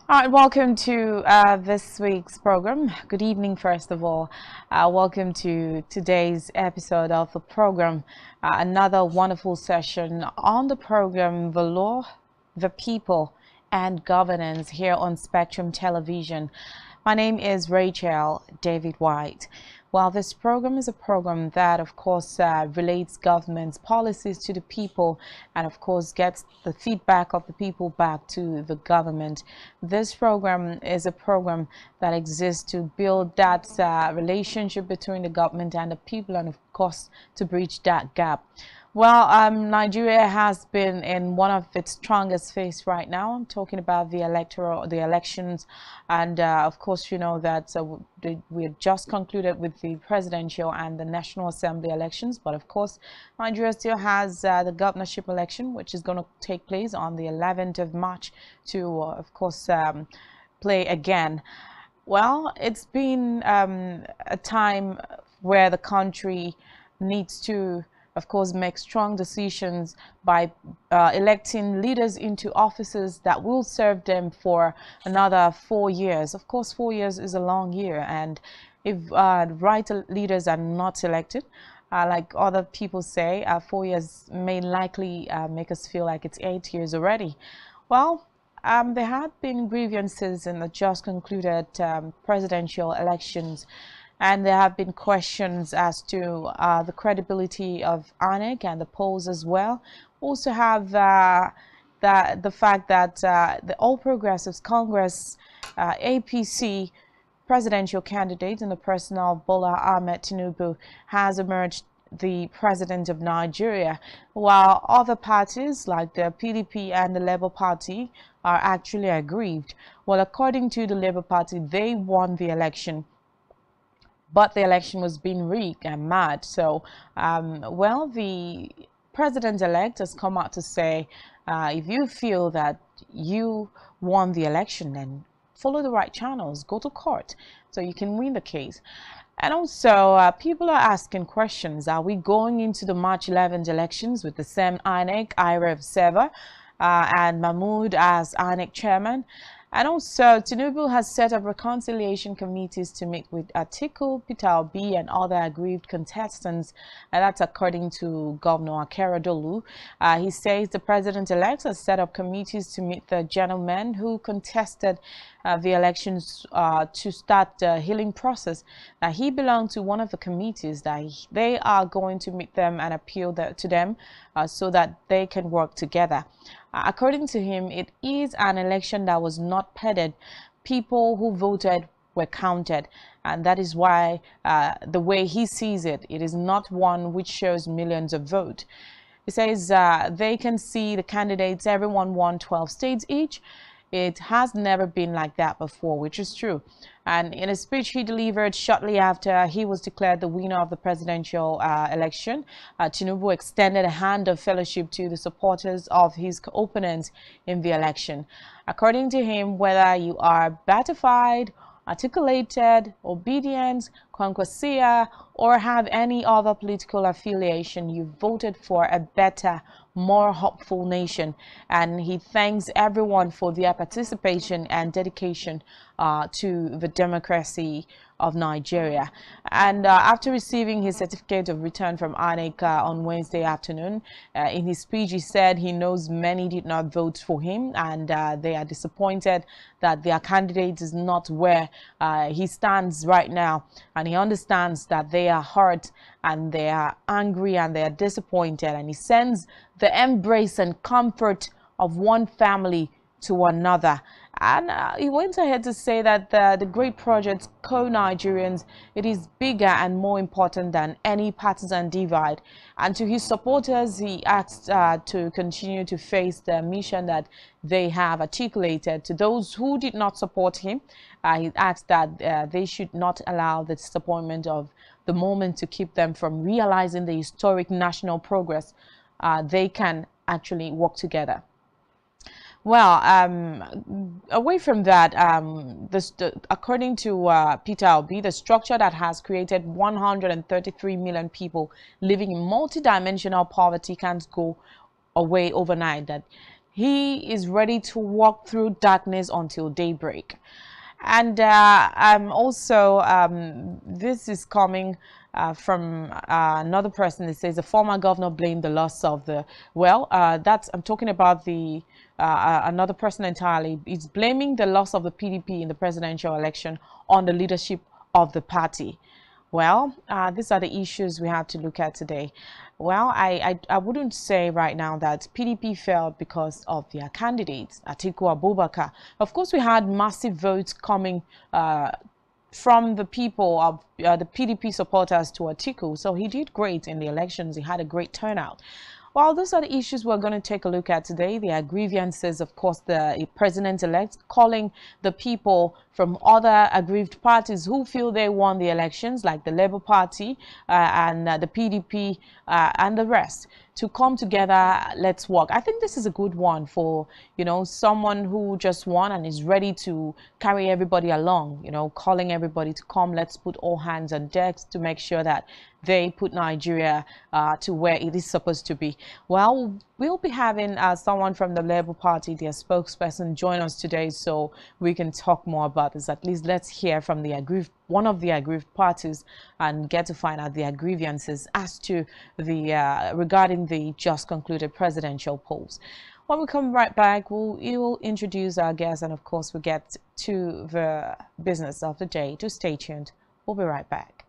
All right, welcome to this week's program. Good evening, first of all. Welcome to today's episode of the program. Another wonderful session on the program, The Law, the People, and Governance here on Spectrum Television. My name is Rachel David White. Well, this program is a program that, of course, relates government's policies to the people and, of course, gets the feedback of the people back to the government. This program is a program that exists to build that relationship between the government and the people and, of course, to bridge that gap. Well, Nigeria has been in one of its strongest phase right now. I'm talking about the elections, and of course, you know that we had just concluded with the presidential and the National Assembly elections. But of course, Nigeria still has the governorship election, which is going to take place on the 11th of March to, of course, play again. Well, it's been a time where the country needs to, of course, make strong decisions by electing leaders into offices that will serve them for another 4 years. Of course, 4 years is a long year, and if the right leaders are not elected, like other people say, 4 years may likely make us feel like it's 8 years already. Well, there had been grievances in the just concluded presidential elections, and there have been questions as to the credibility of INEC and the polls as well. Also have the fact that the All Progressives Congress, APC, presidential candidate in the person of Bola Ahmed Tinubu has emerged the president of Nigeria, while other parties like the PDP and the Labour Party are actually aggrieved. Well, according to the Labour Party, they won the election, but the election was being rigged and mad. So, well, the president-elect has come out to say, if you feel that you won the election, then follow the right channels, go to court so you can win the case. And also, people are asking questions. Are we going into the March 11th elections with the same INEC, IRA observer, and Mahmoud as INEC chairman? And also, Tinubu has set up reconciliation committees to meet with Atiku, Peter Obi, and other aggrieved contestants. And that's according to Governor Akeredolu. He says the president-elect has set up committees to meet the gentlemen who contested the elections to start the healing process. Now, he belonged to one of the committees that they are going to meet them and appeal to them so that they can work together. According to him, it is an election that was not petted. People who voted were counted, and that is why the way he sees it, it is not one which shows millions of votes. He says they can see the candidates, everyone won 12 states each. It has never been like that before, which is true. And in a speech he delivered shortly after he was declared the winner of the presidential election, Tinubu extended a hand of fellowship to the supporters of his opponents in the election. According to him, whether you are beatified, articulated, obedient, conquesia, or have any other political affiliation, you voted for a better, more hopeful nation. And he thanks everyone for their participation and dedication to the democracy of Nigeria. And after receiving his certificate of return from INEC on Wednesday afternoon, in his speech he said he knows many did not vote for him, and they are disappointed that their candidate is not where he stands right now, and he understands that they are hurt and they are angry and they are disappointed, and he sends the embrace and comfort of one family to another. And he went ahead to say that the great project Co-Nigerians, it is bigger and more important than any partisan divide. And to his supporters, he asked to continue to face the mission that they have articulated. To those who did not support him, he asked that they should not allow the disappointment of the moment to keep them from realizing the historic national progress. They can actually work together. Well, away from that, according to Peter Obi, the structure that has created 133 million people living in multidimensional poverty can't go away overnight. That He is ready to walk through darkness until daybreak. And also, this is coming from another person that says the former governor blamed the loss of the, well, I'm talking about the another person entirely. He's blaming the loss of the PDP in the presidential election on the leadership of the party. Well, these are the issues we have to look at today. Well, I wouldn't say right now that PDP failed because of their candidates, Atiku Abubakar. Of course, we had massive votes coming from the people of the PDP supporters to Atiku. So he did great in the elections. He had a great turnout. Well, those are the issues we're going to take a look at today. The grievances, of course, the president-elect calling the people from other aggrieved parties who feel they won the elections, like the Labour Party and the PDP and the rest, to come together. Let's work. I think this is a good one for, someone who just won and is ready to carry everybody along, calling everybody to come. Let's put all hands on deck to make sure that they put Nigeria to where it is supposed to be. Well, we'll be having someone from the Labour Party, their spokesperson, join us today so we can talk more about this. At least let's hear from one of the aggrieved parties and get to find out their grievances as to the regarding the just concluded presidential polls. When we come right back, we'll introduce our guests, and of course we'll get to the business of the day. To stay tuned. We'll be right back.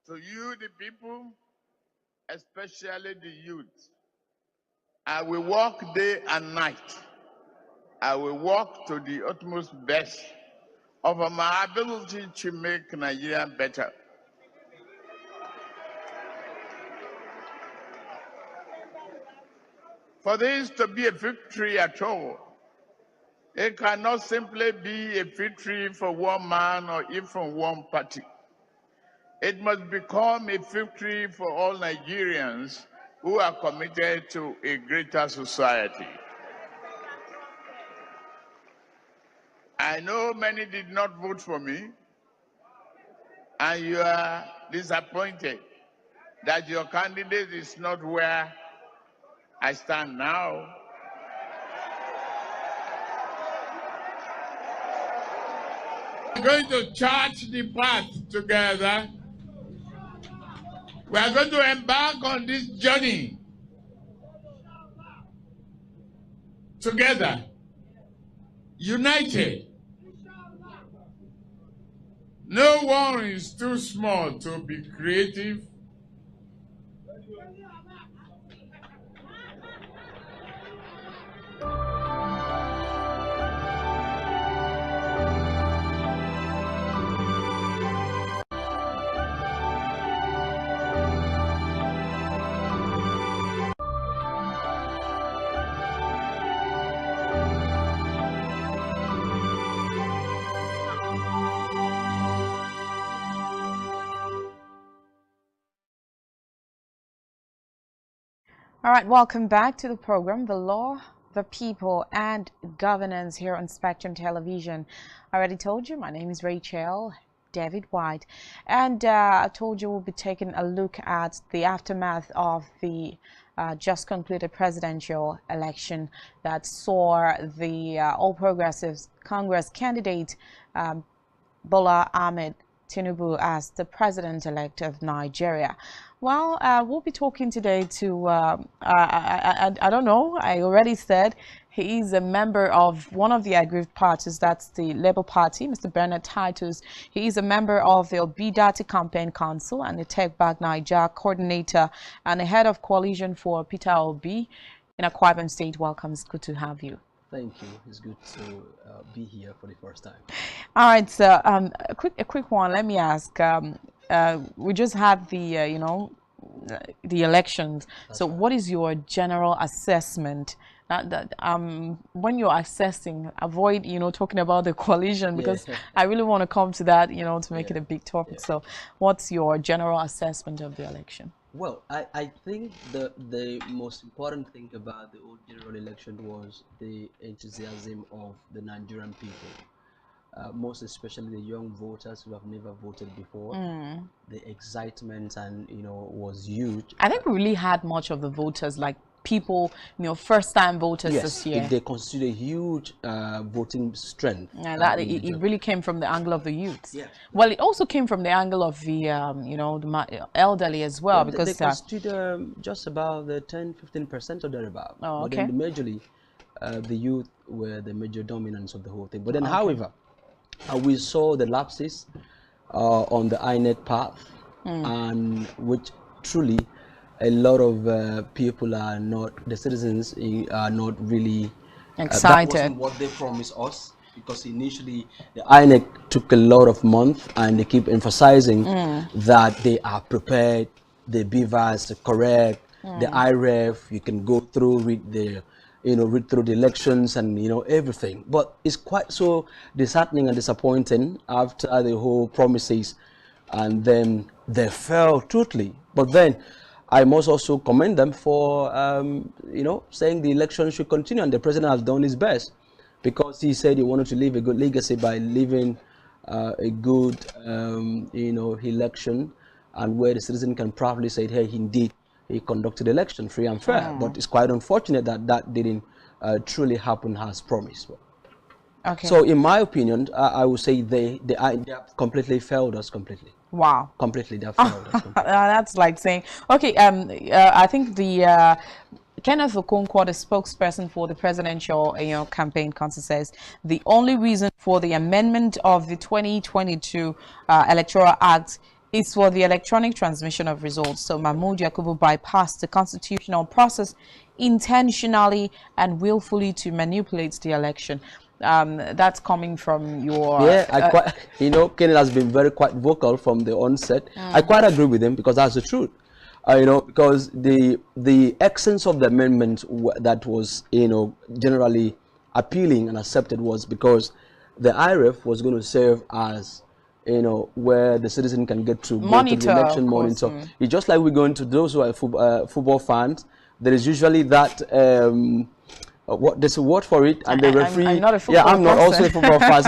To you, the people, especially the youth, I will work day and night. I will work to the utmost best of my ability to make Nigeria better. For this to be a victory at all, it cannot simply be a victory for one man or even one party. It must become a victory for all Nigerians who are committed to a greater society. I know many did not vote for me, and you are disappointed that your candidate is not where I stand now. We're going to chart the path together. We are going to embark on this journey together, united. No one is too small to be creative. All right, welcome back to the program, The Law, the People, and Governance here on Spectrum Television. I already told you, my name is Rachel David White, and I told you we'll be taking a look at the aftermath of the just concluded presidential election that saw the All Progressives Congress candidate Bola Ahmed Tinubu as the president-elect of Nigeria. Well, we'll be talking today to, I don't know, I already said he is a member of one of the aggrieved parties, that's the Labour Party, Mr. Bernard Titus. He is a member of the Obidati Campaign Council and the Tech Back Niger coordinator and the head of coalition for Peter Obi in Akwa Ibom State. Welcome, it's good to have you. Thank you. It's good to be here for the first time. All right, so a quick one. Let me ask. We just had the the elections. That's so, right. what is your general assessment? When you're assessing, avoid talking about the coalition because I really want to come to that to make it a big topic. So, what's your general assessment of the election? Well, I think the most important thing about the old general election was the enthusiasm of the Nigerian people, most especially the young voters who have never voted before. The excitement and was huge. I think we really had much of the voters, like people, first-time voters this year. They constitute a huge voting strength. Yeah, that it really came from the angle of the youth. Yeah. Well, it also came from the angle of the the elderly as well, because they constitute just about the 10-15% or thereabout. Oh, okay. But then majorly, the youth were the major dominants of the whole thing. But then, however, we saw the lapses on the INET path, and which truly a lot of people are not, the citizens are not really excited. That wasn't what they promised us, because initially the INEC took a lot of months and they keep emphasizing that they are prepared, the BVAS are correct, the IREF, you can go through, read through the elections and everything. But it's quite so disheartening and disappointing after the whole promises, and then they fell totally. But then I must also commend them for, saying the election should continue, and the president has done his best, because he said he wanted to leave a good legacy by leaving a good, election, and where the citizen can proudly say, hey, indeed, he conducted the election free and fair. But it's quite unfortunate that that didn't truly happen as promised. Okay. So, in my opinion, I would say they have completely failed us completely. Wow. Completely, they have failed us completely. That's like saying, okay, I think the Kenneth Okonkwo, the spokesperson for the presidential campaign council, says the only reason for the amendment of the 2022 Electoral Act is for the electronic transmission of results. So Mahmoud Yakubu bypassed the constitutional process intentionally and willfully to manipulate the election. That's coming from your... Yeah, Kenneth has been very quite vocal from the onset. I quite agree with him, because that's the truth. Because the essence of the amendment that was, generally appealing and accepted was because the IREF was going to serve as, where the citizen can get to monitor, go to the election monitor. It's just like we're going to those who are football fans. There is usually that there's a word for it, and the referee. I'm not a football I'm not person. also a football fan.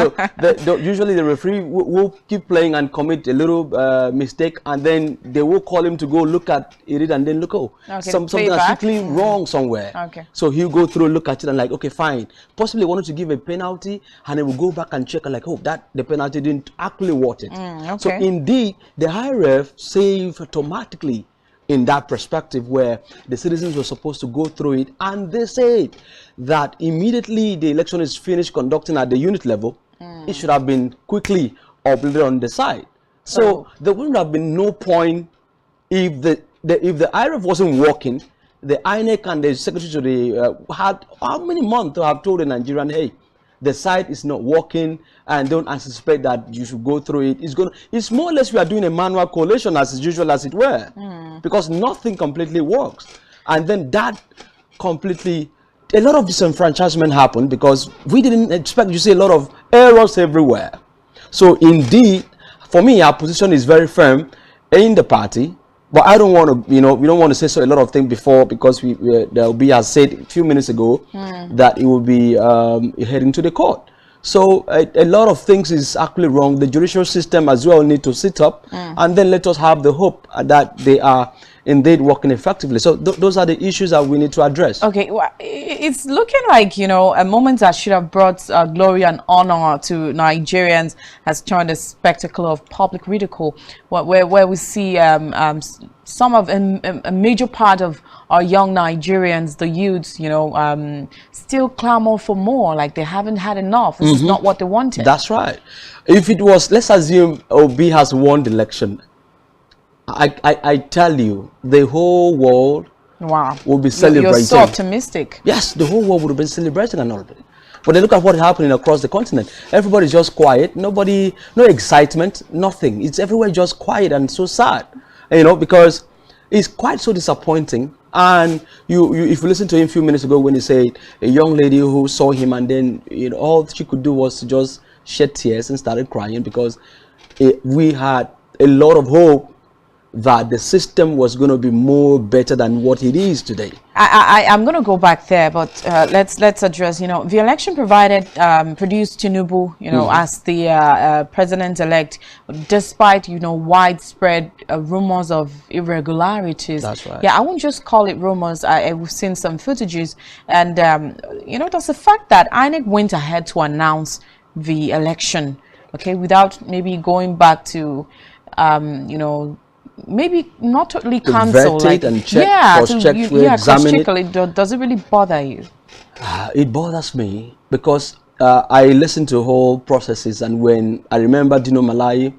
So usually the referee will keep playing and commit a little mistake, and then they will call him to go look at it, and then look, something that's strictly wrong somewhere. Okay. So he'll go through, look at it, and like, okay, fine. Possibly wanted to give a penalty, and he will go back and check, and like, that the penalty didn't actually worth it. Okay. So indeed, the high ref saved automatically in that perspective, where the citizens were supposed to go through it, and they said that immediately the election is finished conducting at the unit level, it should have been quickly uploaded on the side. So there wouldn't have been no point if the IRF wasn't working. The INEC and the secretary to the had how many months to have told the Nigerian, hey, the site is not working, and don't anticipate that you should go through it. It's more or less we are doing a manual collation as usual, as it were, because nothing completely works. And then that completely, a lot of disenfranchisement happened, because we didn't expect you see a lot of errors everywhere. So indeed, for me, our position is very firm in the party. But I don't want to, we don't want to say a lot of things before, because there will be, as said a few minutes ago, that it will be heading to the court. So a lot of things is actually wrong. The judicial system as well need to sit up, and then let us have the hope that they are, indeed working effectively. So those are the issues that we need to address. Okay, well, it's looking like, you know, a moment that should have brought glory and honor to Nigerians has turned a spectacle of public ridicule, where we see some of a major part of our young Nigerians, the youths, you know, still clamor for more, like they haven't had enough. This is not what they wanted. That's right. If it was, let's assume Obi has won the election, I tell you, the whole world will be celebrating. You're so optimistic. Yes, the whole world would have been celebrating and all of it. But then look at what's happening across the continent. Everybody's just quiet. Nobody, no excitement, nothing. It's everywhere just quiet and so sad. You know, because it's quite so disappointing. And if you listen to him a few minutes ago when he said a young lady who saw him and then, you know, all she could do was to just shed tears and started crying because we had a lot of hope that the system was going to be more better than what it is today. I'm going to go back there, but let's address, you know, the election produced Tinubu, you know, as the president-elect, despite, you know, widespread rumors of irregularities. That's right. Yeah, I won't just call it rumors. I've seen some footages, and you know, there's the fact that INEC went ahead to announce the election, okay, without maybe going back to, you know, maybe not totally cancel, like and check, does it really bother you? It bothers me because I listen to whole processes, and when I remember Dino Malai,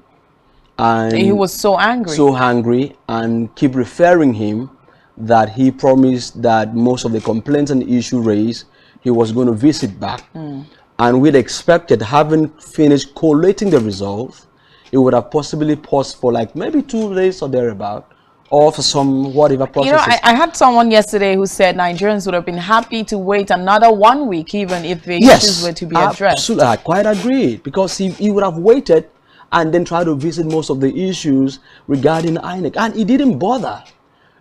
and he was so angry and keep referring him that he promised that most of the complaints and issue raised he was going to visit back, and we'd expected, having finished collating the results, it would have possibly paused for like maybe 2 days or thereabout, or for some whatever processes. You know, I had someone yesterday who said Nigerians would have been happy to wait another 1 week even if the issues were to be addressed. Absolutely, I quite agree, because he would have waited and then tried to visit most of the issues regarding INEC, and he didn't bother.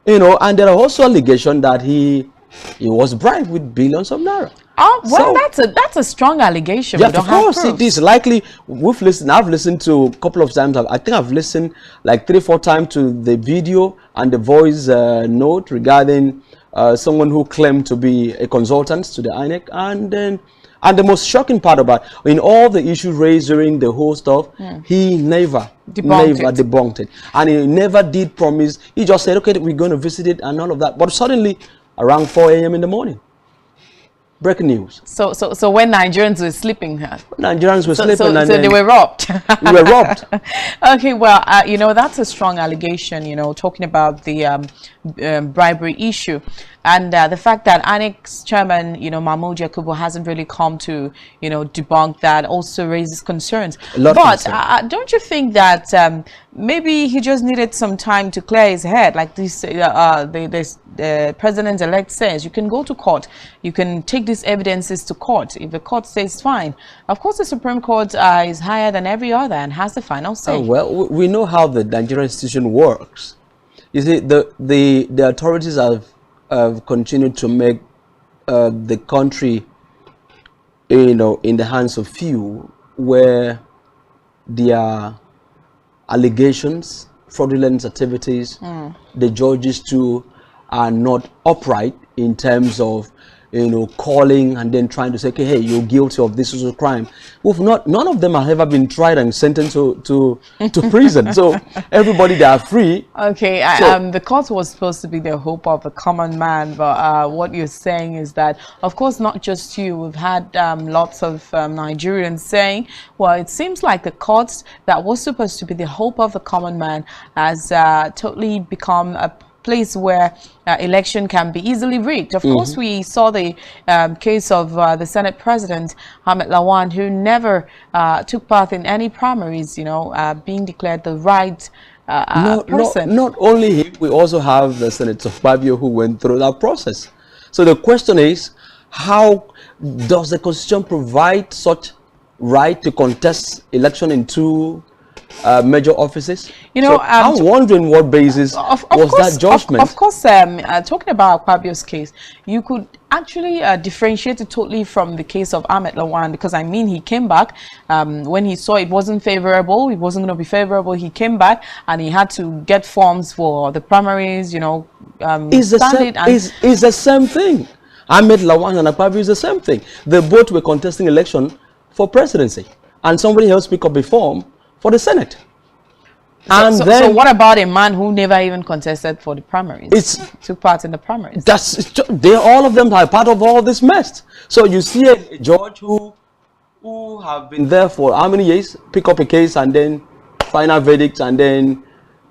You know, and there are also allegations that he was bribed with billions of naira. Oh, well, so, that's a strong allegation. Yeah, of course it is. Likely, I've listened to a couple of times. I think I've listened like 3-4 times to the video and the voice note regarding someone who claimed to be a consultant to the INEC, and the most shocking part about in all the issues raised during the whole stuff, he never debunked it, and he never did promise. He just said, okay, we're going to visit it and all of that. But suddenly, around 4 a.m. in the morning, breaking news. So when Nigerians were sleeping, Nigerians were sleeping, so they were robbed. We were robbed. Okay, well, you know, that's a strong allegation. You know, talking about the bribery issue, and the fact that INEC's chairman, you know, Mahmoud Yakubu, hasn't really come to, you know, debunk that also raises concerns. But don't you think that maybe he just needed some time to clear his head? Like this, the president-elect says, you can go to court, you can take these evidences to court. If the court says fine, of course the Supreme Court is higher than every other and has the final say. Oh, well, we know how the Nigerian institution works. You see, the authorities have continued to make the country, you know, in the hands of few, where their allegations, fraudulent activities, the judges too are not upright in terms of, you know, calling and then trying to say, okay, hey, you're guilty of this social crime. None of them have ever been tried and sentenced to prison. So everybody, they are free. Okay, the court was supposed to be the hope of the common man, but what you're saying is that, of course, not just you. We've had lots of Nigerians saying, well, it seems like the courts that was supposed to be the hope of the common man has totally become a place where election can be easily rigged. Of course, we saw the case of the Senate President Ahmed Lawan, who never took part in any primaries, you know, being declared the right person. Not only him, we also have the Senator Fabio who went through that process. So the question is, how does the Constitution provide such right to contest election in two major offices. You know, so I'm wondering what basis of was course, that judgment. Of course, talking about Akpabio's case, you could actually differentiate it totally from the case of Ahmed Lawan, because I mean, he came back when he saw it wasn't favorable, it wasn't going to be favorable. He came back and he had to get forms for the primaries. You know, It's the same thing. Ahmed Lawan and Akpabio is the same thing. They both were contesting election for presidency, and somebody else picked up a form for the Senate. So what about a man who never even contested for the primaries? Took part in the primaries. All of them are part of all this mess. So you see a judge who have been there for how many years, pick up a case and then final verdict, and then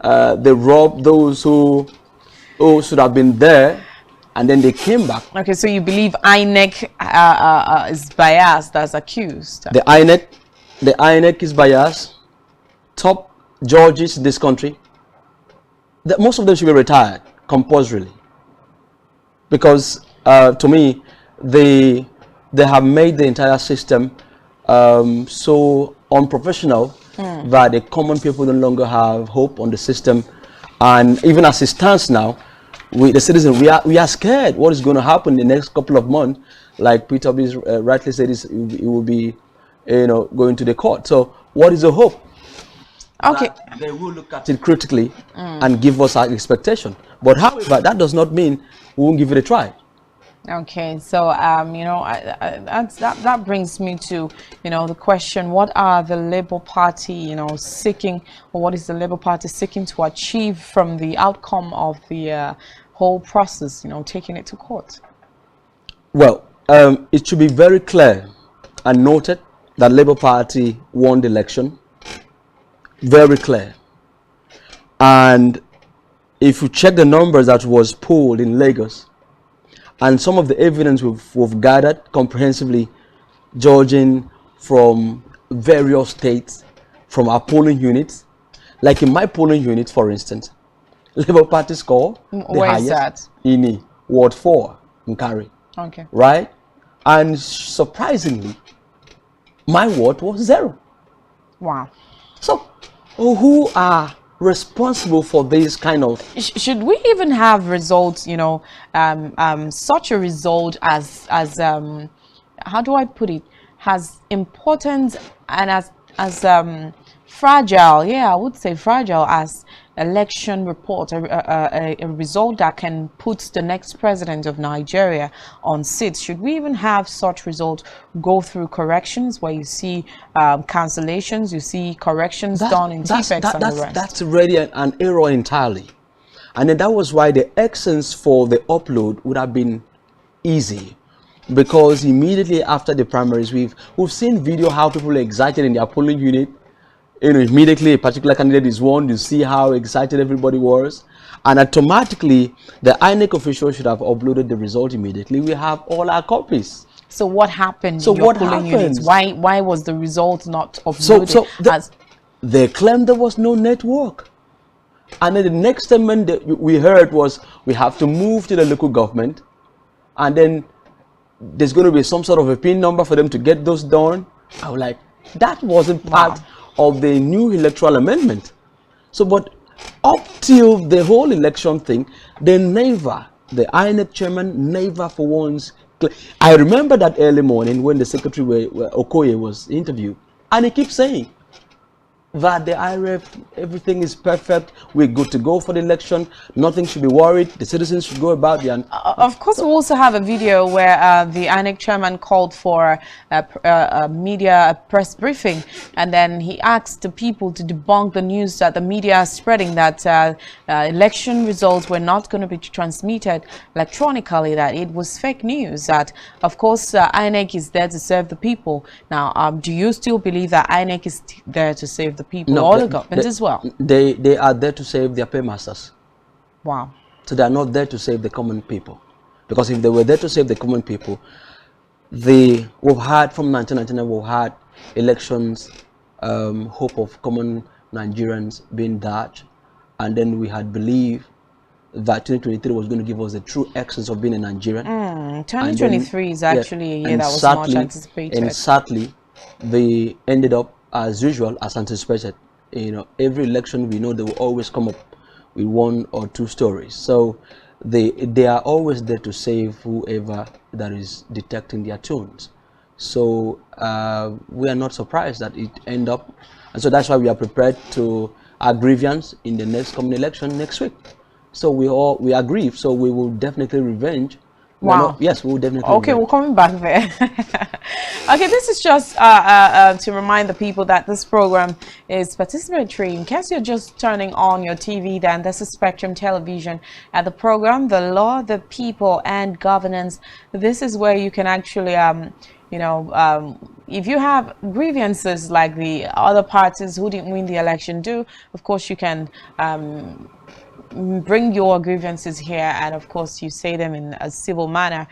they rob those who should have been there, and then they came back. Okay, so you believe INEC is biased as accused? The INEC is biased. Top judges in this country, most of them should be retired compulsorily, because to me they have made the entire system so unprofessional that the common people no longer have hope on the system. And even as it stands now, the citizens, we are scared what is going to happen in the next couple of months. Like Peter rightly said, it will be going to the court. So what is the hope? Okay, they will look at it critically and give us our expectation. But however, that does not mean we won't give it a try. Okay, so that brings me to the question: what are the Labour Party seeking, or what is the Labour Party seeking to achieve from the outcome of the whole process? Taking it to court. Well, it should be very clear and noted that Labour Party won the election. Very clear. And if you check the numbers that was polled in Lagos and some of the evidence we've gathered comprehensively, judging from various states, from our polling units, like in my polling unit, for instance, Labour Party score the highest in Ward 4 in Kari. Okay. Right? And surprisingly, my ward was 0. Wow. So who are responsible for this kind of... Should we even have results, such a result as how do I put it, has importance and as fragile, I would say fragile as election report, a result that can put the next president of Nigeria on seats? Should we even have such results go through corrections, where you see cancellations, you see corrections done in TPEX and the rest? That's really an error entirely. And then that was why the actions for the upload would have been easy, because immediately after the primaries, we've seen video how people are excited in their polling unit. Immediately a particular candidate is won, you see how excited everybody was, and automatically the INEC official should have uploaded the result immediately. We have all our copies. So what happened in your polling units? Why was the result not uploaded? They claimed there was no network, and then the next statement that we heard was, we have to move to the local government, and then there's going to be some sort of a PIN number for them to get those done. I was like, that wasn't part of the new electoral amendment. So, but up till the whole election thing, the INEC chairman never for once. I remember that early morning when the secretary Okoye was interviewed, and he keeps saying that the IRF, everything is perfect, we're good to go for the election, nothing should be worried, the citizens should go about the... Of course, we also have a video where the INEC chairman called for a press briefing, and then he asked the people to debunk the news that the media is spreading, that election results were not going to be transmitted electronically, that it was fake news, that of course INEC is there to serve the people. Now, do you still believe that INEC is there to save the people, or the government as well? They are there to save their paymasters. Wow. So they are not there to save the common people. Because if they were there to save the common people, we've had from 1999, we've had elections, hope of common Nigerians being that, and then we had believed that 2023 was going to give us the true essence of being a Nigerian. 2023 is actually a year that was much anticipated. And sadly, they ended up as usual, as anticipated. every election we know they will always come up with one or two stories. So they are always there to save whoever that is detecting their tunes. So we are not surprised that it end up, and so that's why we are prepared to our grievance in the next coming election next week. So we agree. So we will definitely revenge. Wow. Yes, we will definitely. Okay, revenge. we're coming back there. Okay, this is just to remind the people that this program is participatory. In case you're just turning on your TV, then this is Spectrum Television. At the program, The Law, the People, and Governance. This is where you can actually, if you have grievances like the other parties who didn't win the election do, of course you can bring your grievances here, and of course you say them in a civil manner,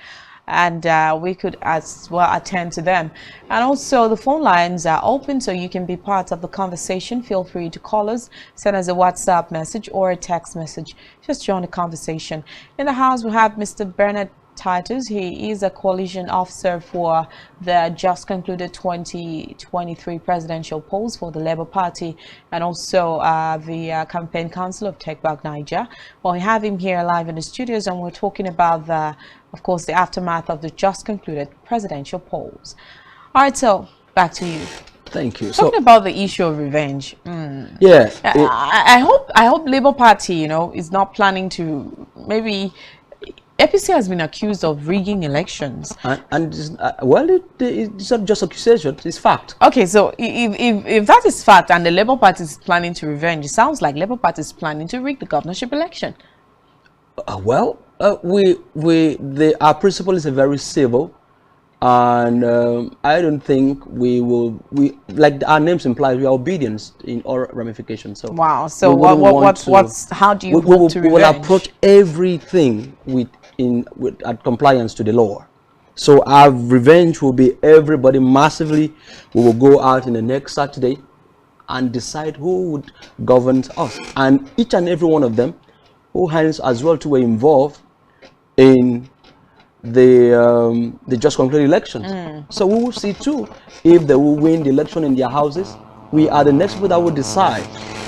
and we could as well attend to them. And also the phone lines are open, so you can be part of the conversation. Feel free to call us, send us a WhatsApp message or a text message. Just join the conversation. In the house we have Mr. Bernard Titus. He is a coalition officer for the just concluded 2023 presidential polls for the Labour Party, and also the campaign council of Take Back Niger. Well, we have him here live in the studios, and we're talking about of course, the aftermath of the just concluded presidential polls. All right, so back to you. Thank you. Talking about the issue of revenge. Yeah, I hope Labour Party, is not planning to maybe. APC has been accused of rigging elections. Well, it's not just accusation, it's fact. Okay, so if that is fact and the Labour Party is planning to revenge, it sounds like Labour Party is planning to rig the governorship election. Our principle is a very civil, and I don't think like our names imply, we are obedient in all ramifications. So wow. So how do you hope to revenge? We will approach everything with compliance to the law. So our revenge will be everybody massively. We will go out in the next Saturday and decide who would govern us, and each and every one of them who hands as well to were involved in the just concluded elections. So we will see too if they will win the election in their houses. We are the next people that will decide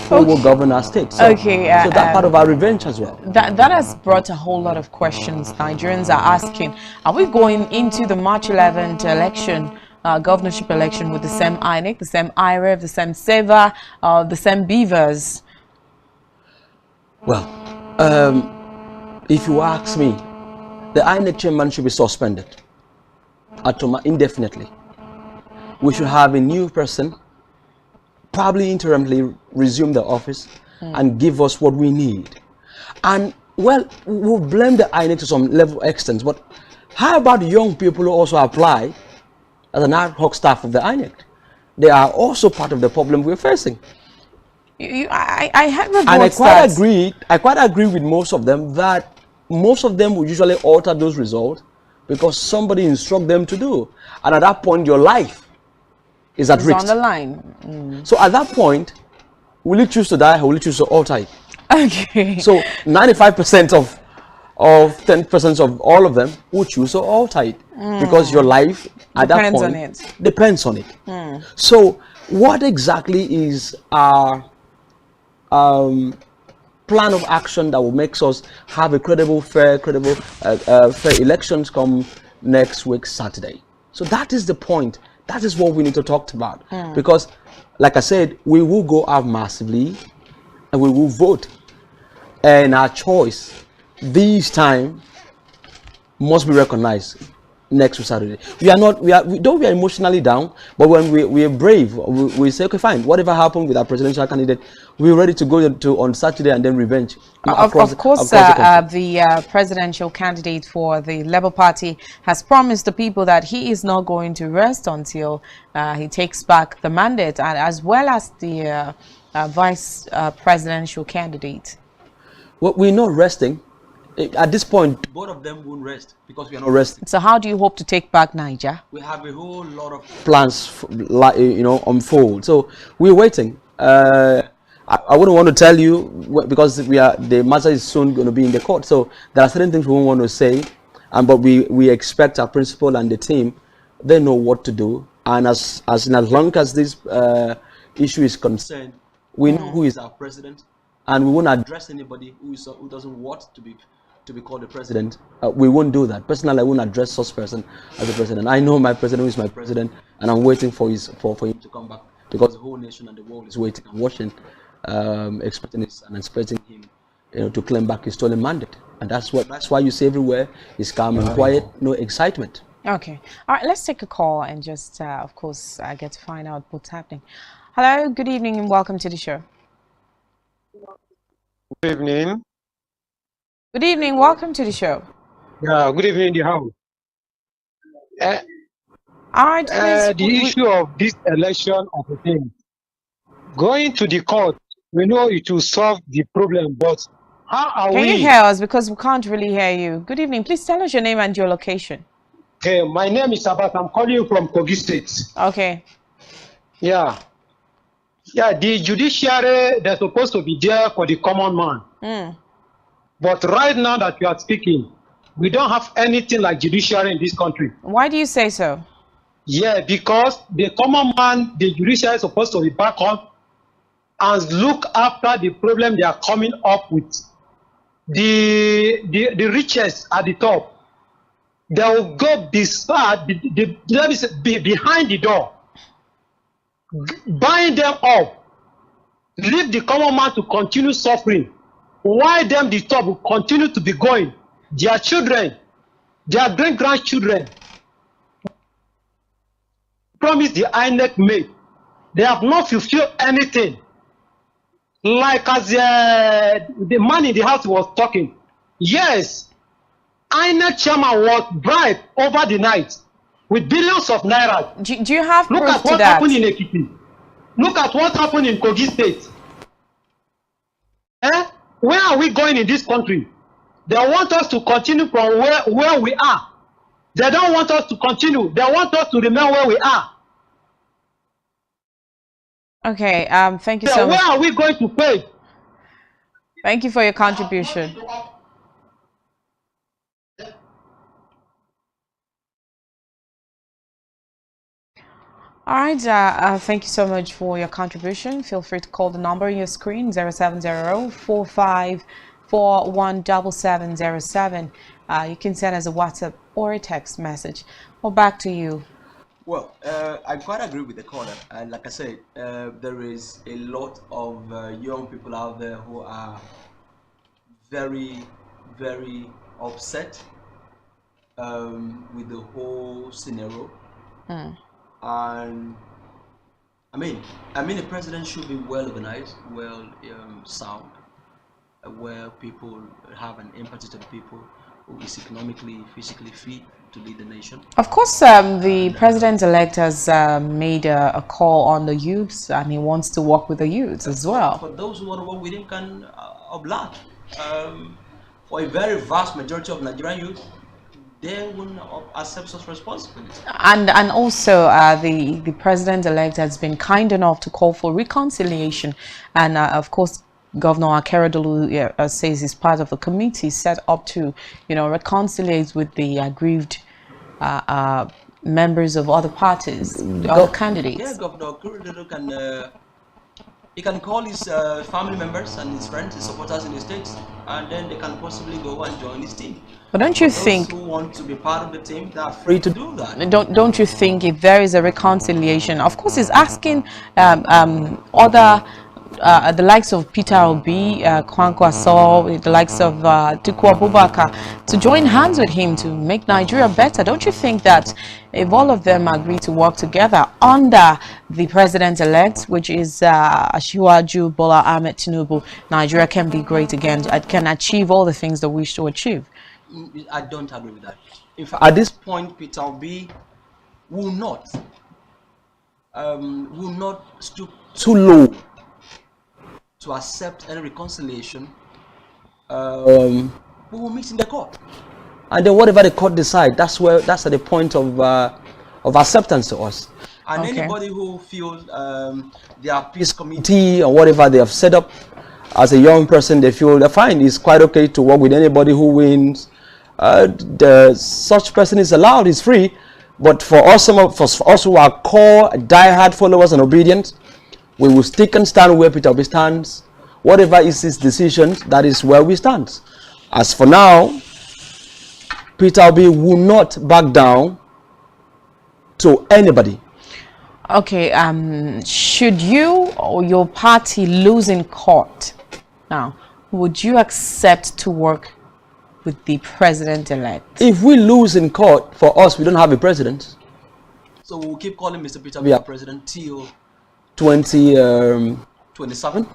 who will govern our state. So, so that's part of our revenge as well. That has brought a whole lot of questions. Nigerians are asking, are we going into the March 11th election, governorship election, with the same INEC, the same IREV, the same SEVA, the same beavers? Well, if you ask me, the INEC chairman should be suspended indefinitely. We should have a new person, probably interimly resume the office and give us what we need. And well, we'll blame the INEC to some level extent, but how about young people who also apply as an ad hoc staff of the INEC? They are also part of the problem we're facing. I have reports, and I quite agree with most of them that most of them will usually alter those results because somebody instruct them to do, and at that point your life is at risk. On the line. So at that point, will you choose to die or will you choose to alter it? Okay. So 95% of 10% of all of them will choose to alter it because your life at that point depends on it. So what exactly is our plan of action that will make us have a credible, fair elections come next week Saturday? So that is the point. That is what we need to talk about. Because, like I said, we will go out massively and we will vote. And our choice this time must be recognized next Saturday. We are emotionally down, but when we are brave, we say, okay, fine, whatever happened with our presidential candidate, we're ready to go to on Saturday and then revenge. Of course, the presidential candidate for the Labour Party has promised the people that he is not going to rest until he takes back the mandate, and as well as the vice presidential candidate. Well, we're not resting. At this point, both of them won't rest because we are not resting. So how do you hope to take back Niger? We have a whole lot of plans, unfold. So we're waiting. I wouldn't want to tell you because the matter is soon going to be in the court. So there are certain things we won't want to say, but we expect our principal and the team, they know what to do. And as long as this issue is concerned, We know who is our president, and we won't address anybody who doesn't want to be called the president. We won't do that. Personally, I won't address such person as the president. I know my president who is my president, and I'm waiting for him to come back, because the whole nation and the world is waiting and watching, expecting him, to claim back his stolen mandate. And that's why you see everywhere is calm and quiet, no excitement. Okay. All right, let's take a call and just, of course, get to find out what's happening. Hello, good evening, and welcome to the show. Good evening. Good evening, welcome to the show. Yeah, good evening, the house. All right, please. The issue of this election of a thing, going to the court, we know it will solve the problem, but how are Can we? you hear us? Because we can't really hear you. Good evening. Please tell us your name and your location. Okay, my name is Sabat. I'm calling you from Kogi State. Okay. Yeah. Yeah, the judiciary, they're supposed to be there for the common man. But right now that you are speaking, we don't have anything like judiciary in this country. Why do you say so? Yeah, because the common man, the judiciary is supposed to be back up and look after the problem they are coming up with. The richest at the top, they will go behind the door, bind them up, leave the common man to continue suffering, while them the top will continue to be going. Their children, their great-grandchildren, promise the INEC made, they have not fulfilled anything. Like as the man in the house was talking, yes, INEC chairman was bribed over the night with billions of naira. Do you have Look proof at to what that? happened in Ekiti. Look at what happened in Kogi State. Where are we going in this country? They want us to continue from where we are. They don't want us to continue. They want us to remain where we are. Okay, thank you so much. Where are we going to pay? Thank you for your contribution. All right, thank you so much for your contribution. Feel free to call the number on your screen, 070-4541-7707. You can send us a WhatsApp or a text message. Well, back to you. Well, I quite agree with the caller. And like I said, there is a lot of young people out there who are very, very upset with the whole scenario. And I mean, the president should be well organized, well sound, where people have an empathy to the people, who is economically, physically fit to lead the nation. Of course, the president-elect has made a call on the youths, and he wants to work with the youths as well. For those who want to work with him can oblige. For a very vast majority of Nigerian youth, they will not accept such responsibility. And also, the president-elect has been kind enough to call for reconciliation, and of course, Governor Akeredolu says he's part of a committee set up to, reconciliate with the aggrieved members of other parties, the other candidates. Yeah, Governor Akeredolu can call his family members and his friends, his supporters in the states, and then they can possibly go and join his team. But don't you think those who want to be part of the team, they are free to do that? Don't you think if there is a reconciliation, of course, he's asking other. The likes of Peter Obi, Kwankwaso, the likes of Atiku Abubakar to join hands with him to make Nigeria better. Don't you think that if all of them agree to work together under the president-elect, which is Asiwaju Bola Ahmed Tinubu, Nigeria can be great again, it can achieve all the things that we wish to achieve? I don't agree with that. In fact, at this point, Peter Obi will not stoop too low to accept any reconciliation. We will meet in the court, and then whatever the court decide, that's at the point of acceptance to us. And anybody who feels their peace committee or whatever they have set up as a young person, they feel they're fine. It's quite okay to work with anybody who wins. Such person is allowed, is free. But for us, for us who are core, diehard followers and obedient, We will stick and stand where Peter Obi stands. Whatever is his decision, that is where we stand. As for now, Peter Obi will not back down to anybody. Okay, should you or your party lose in court now, would you accept to work with the president-elect? If we lose in court, for us, we don't have a president. So we'll keep calling Mr. Peter Obi our president till 2027.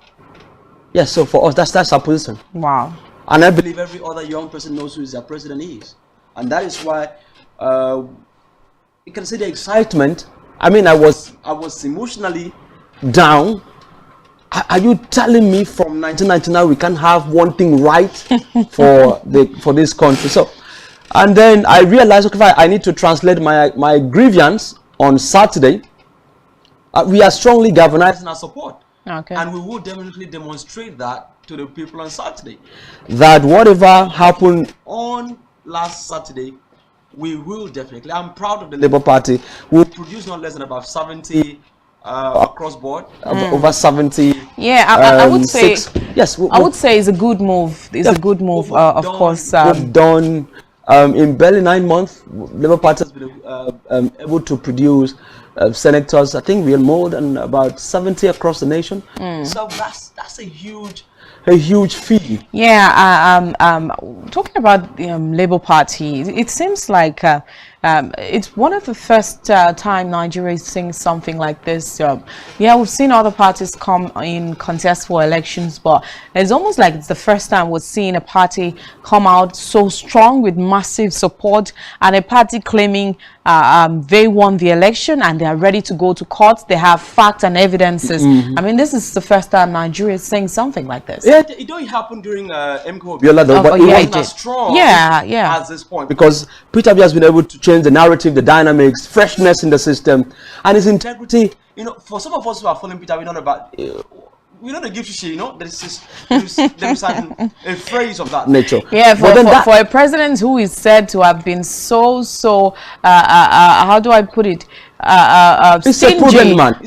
Yes, so for us, that's our position. Wow. And I believe every other young person knows who their president is. And that is why you can see the excitement. I mean, I was emotionally down. Are you telling me from 1999 we can't have one thing right for this country? So, and then I realized, okay, I need to translate my grievance on Saturday. We are strongly galvanizing our support. Okay. And we will definitely demonstrate that to the people on Saturday. That whatever happened on last Saturday, we will definitely. I'm proud of the Labour Party. We'll produce not less than about 70 across board, over 70. Yeah, I would say. Yes, I would say it's a good move. It's a good move, of course. We've done in barely 9 months. Labour Party has been able to produce senators. I think we're more than about 70 across the nation. So that's a huge fee. Yeah, talking about the Labour Party, it seems like it's one of the first time Nigeria is seeing something like this. Yeah, we've seen other parties come in contest for elections, but it's almost like it's the first time we're seeing a party come out so strong with massive support, and a party claiming they won the election and they are ready to go to court. They have facts and evidences. I mean, this is the first time Nigeria is saying something like this. Yeah, it don't happen during MKO Biola though, but it wasn't as strong at this point, because Peter Obi has been able to change the narrative, the dynamics, freshness in the system, and his integrity. You know, for some of us who are following Peter, we know about. We know the gift share, you know, there's a phrase of that nature. Yeah, for a president who is said to have been so how do I put it? Stingy, a prudent man.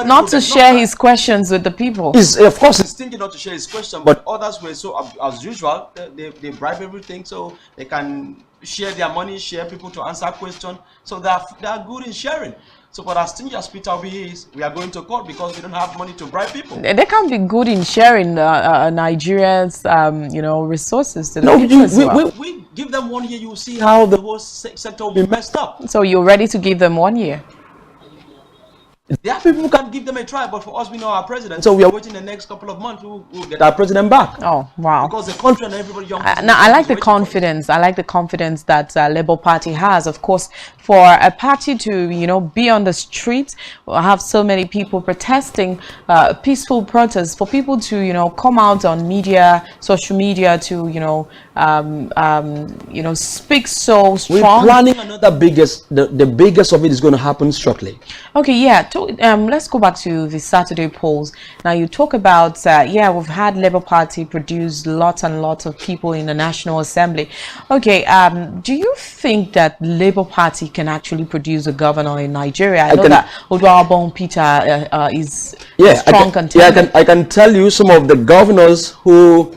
Not to share his questions with the people. Of course, he's stingy not to share his question, but others were so, as usual, they bribe everything so they can share their money, share people to answer questions. So they are good in sharing. So, but as stingy as Peter Obi is, we are going to court because we don't have money to bribe people. They can't be good in sharing Nigeria's, resources to the people as well. We give them 1 year, you will see how the whole sector will be messed up. So you're ready to give them 1 year? There are people who can give them a try, but for us, we know our president. So we are waiting the next couple of months. We'll get our president back. Oh, wow. Because the country and everybody young. Now, I like the confidence. I like the confidence that Labour Party has. Of course, for a party to, be on the streets, have so many people protesting, peaceful protests, for people to, come out on media, social media to, speak so strong. We're planning another the biggest of it is going to happen shortly. Okay, yeah. Let's go back to the Saturday polls. Now, you talk about, we've had Labour Party produce lots and lots of people in the National Assembly. Okay, do you think that Labour Party can actually produce a governor in Nigeria? I know that Oduabon Peter is a strong contender. Yeah, I can tell you some of the governors who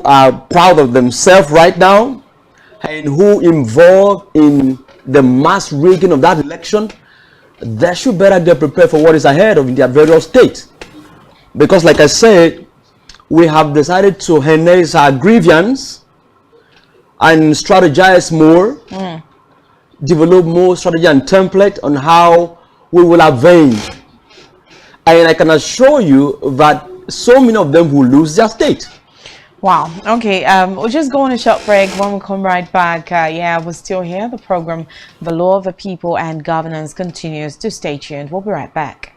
are proud of themselves right now and who involved in the mass rigging of that election. They should better get prepared for what is ahead of their various states. Because like I said, we have decided to harness our grievance and strategize more, develop more strategy and template on how we will avenge. And I can assure you that so many of them will lose their state. Wow. Okay. We'll just go on a short break. When we come right back, we're still here. The program, The Law of the People and Governance, continues. To stay tuned. We'll be right back.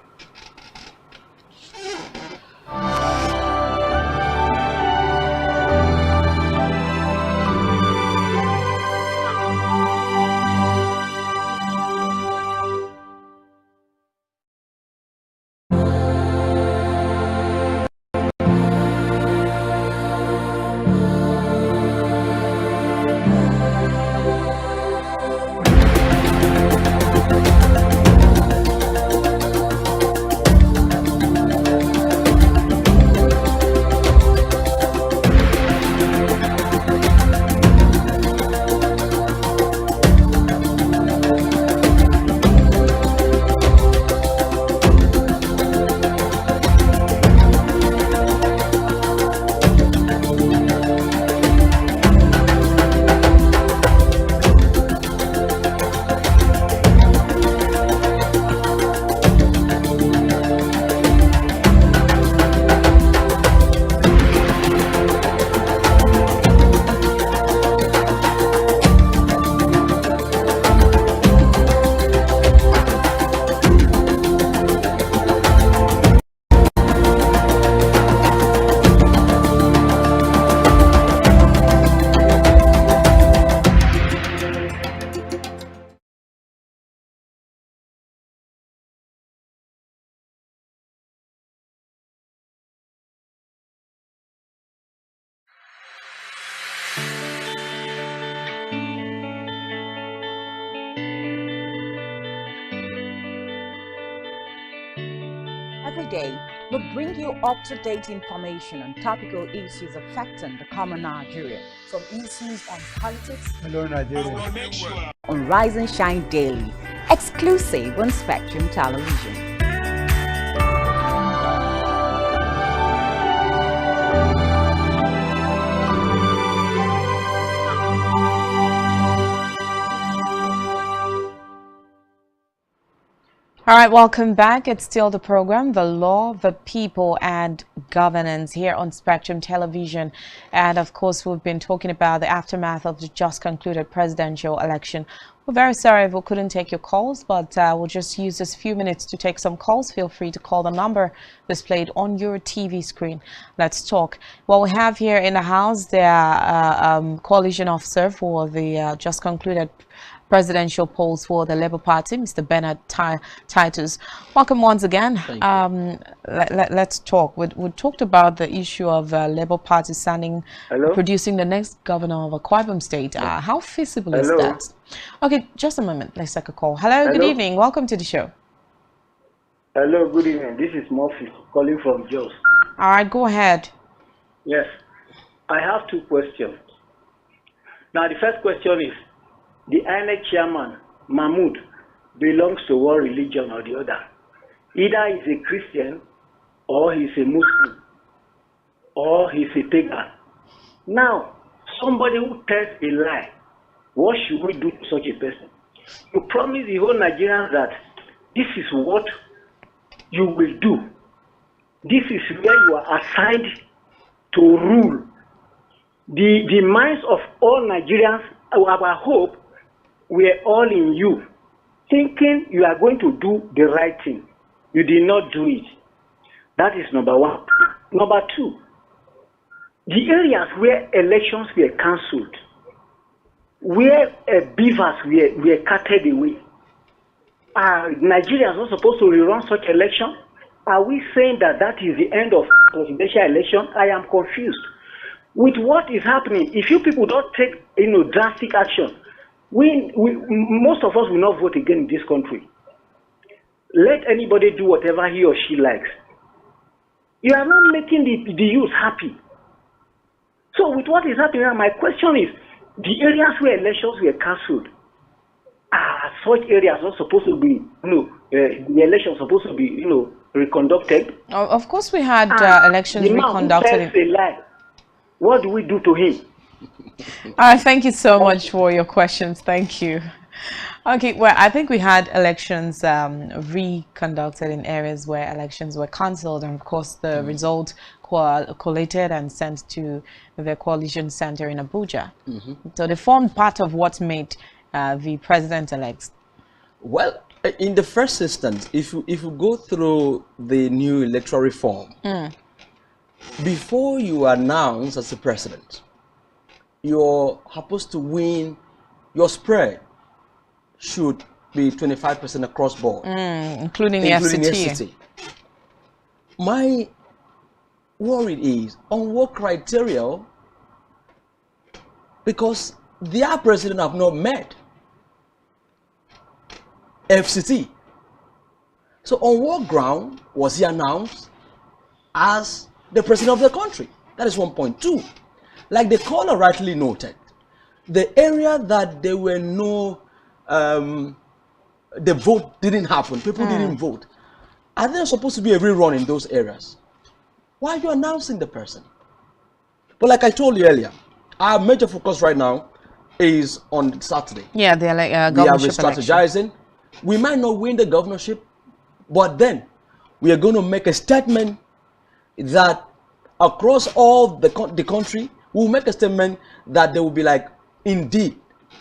Every day, we bring you up-to-date information on topical issues affecting the common Nigerian, from issues on politics, Hello, Nigeria. on Rise and Shine Daily, exclusive on Spectrum Television. All right, welcome back. It's still the program, The Law, the People and Governance, here on Spectrum Television. And of course, we've been talking about the aftermath of the just concluded presidential election. We're very sorry if we couldn't take your calls, but we'll just use this few minutes to take some calls. Feel free to call the number displayed on your TV screen. Let's talk. What we have here in the house, the coalition officer for the just concluded presidential polls for the Labour Party, Mr. Bernard Titus. Welcome once again. Let's talk. We talked about the issue of Labour Party producing the next governor of Akwa Ibom State. How feasible is that? Okay, just a moment. Let's take a call. Hello, good evening. Welcome to the show. Hello, good evening. This is Murphy calling from Jos. All right, go ahead. Yes, I have two questions. Now, the first question is, the INEC chairman, Mahmoud, belongs to one religion or the other. Either he's a Christian, or he's a Muslim, or he's a pagan. Now, somebody who tells a lie, what should we do to such a person? You promise the whole Nigerians that this is what you will do. This is where you are assigned to rule. The minds of all Nigerians, our hope, we're all in you, thinking you are going to do the right thing. You did not do it. That is number one. Number two, the areas where elections were cancelled, where beavers were carted away, are Nigerians not supposed to rerun such election? Are we saying that that is the end of presidential election? I am confused. With what is happening, if you people don't take drastic action, most of us will not vote again in this country. Let anybody do whatever he or she likes. You are not making the youth happy. So with what is happening now, my question is, the areas where elections were cancelled, are such areas not supposed to be, the elections supposed to be, reconducted? Of course, we had elections reconducted. What do we do to him? Thank you so much for your questions. Thank you. Okay, well, I think we had elections reconducted in areas where elections were cancelled, and of course the result collated and sent to the coalition center in Abuja. So they formed part of what made the president-elect. Well, in the first instance, if you go through the new electoral reform, before you are announced as the president, you're supposed to win, your spread should be 25% across board, including the FCT. My worry is on what criteria, because their president have not met FCT. So on what ground was he announced as the president of the country? That is 1.2. Like the caller rightly noted, the area that there were no, the vote didn't happen, people didn't vote. Are there supposed to be a rerun in those areas? Why are you announcing the person? But like I told you earlier, our major focus right now is on Saturday. Yeah, they're like governorship we are strategizing. We might not win the governorship, but then we are going to make a statement that across all the country, we'll make a statement that they will be like, indeed,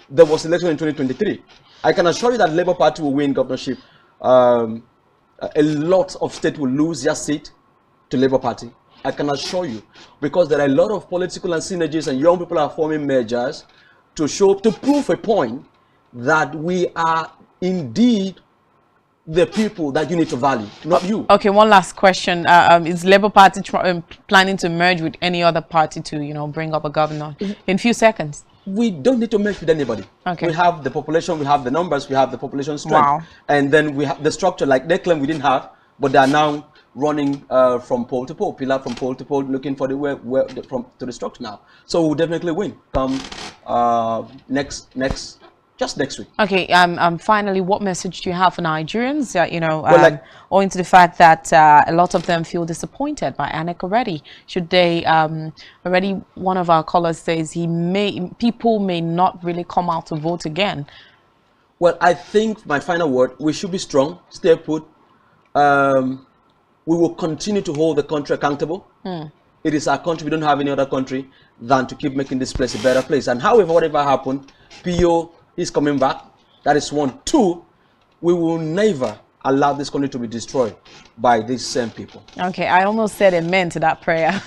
there was election in 2023. I can assure you that Labour Party will win governorship. A lot of states will lose their seat to Labour Party. I can assure you, because there are a lot of political and synergies, and young people are forming mergers to prove a point that we are indeed the people that you need to value, not you. Okay, one last question. Is Labour Party planning to merge with any other party to, bring up a governor? In a few seconds. We don't need to merge with anybody. Okay. We have the population, we have the numbers, we have the population strength. Wow. And then we have the structure, like they claim we didn't have, but they are now running from pole to pole, pillar from pole to pole, looking for the from to the structure now. So we'll definitely win come next week. Okay, finally, what message do you have for Nigerians? Well, Owing to the fact that a lot of them feel disappointed by INEC already. Should they, already one of our callers says people may not really come out to vote again. Well, I think my final word, we should be strong, stay put. We will continue to hold the country accountable. It is our country. We don't have any other country than to keep making this place a better place. And however, whatever happened, PO is coming back. That is one. Two, we will never allow this country to be destroyed by these same people. Okay, I almost said amen to that prayer.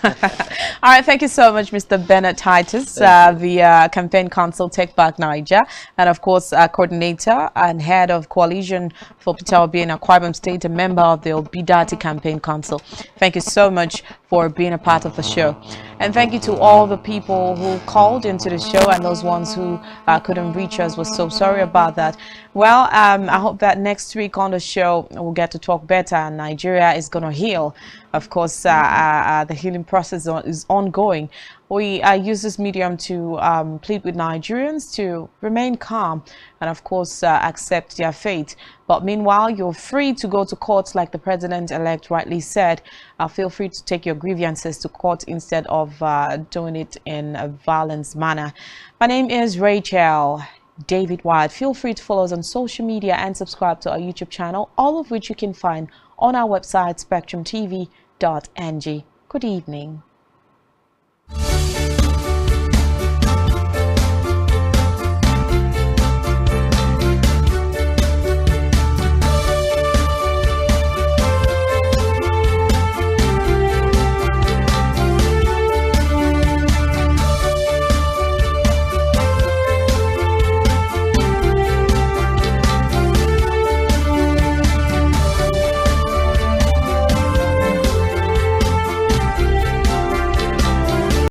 All right, thank you so much, Mr. Bernard Titus, the Campaign Council Take Back Niger, and of course, coordinator and head of Coalition for Peter Obi in Akwa Ibom State, a member of the Obidati Campaign Council. Thank you so much for being a part of the show. And thank you to all the people who called into the show and those ones who couldn't reach us. We're so sorry about that. Well, I hope that next week on the show, we'll get to talk better and Nigeria is going to heal. Of course, the healing process is ongoing. We use this medium to plead with Nigerians to remain calm and, of course, accept their fate. But meanwhile, you're free to go to court, like the president-elect rightly said. Feel free to take your grievances to court instead of doing it in a violent manner. My name is Rachel David Wyatt. Feel free to follow us on social media and subscribe to our YouTube channel, all of which you can find on our website, spectrumtv.ng. Good evening.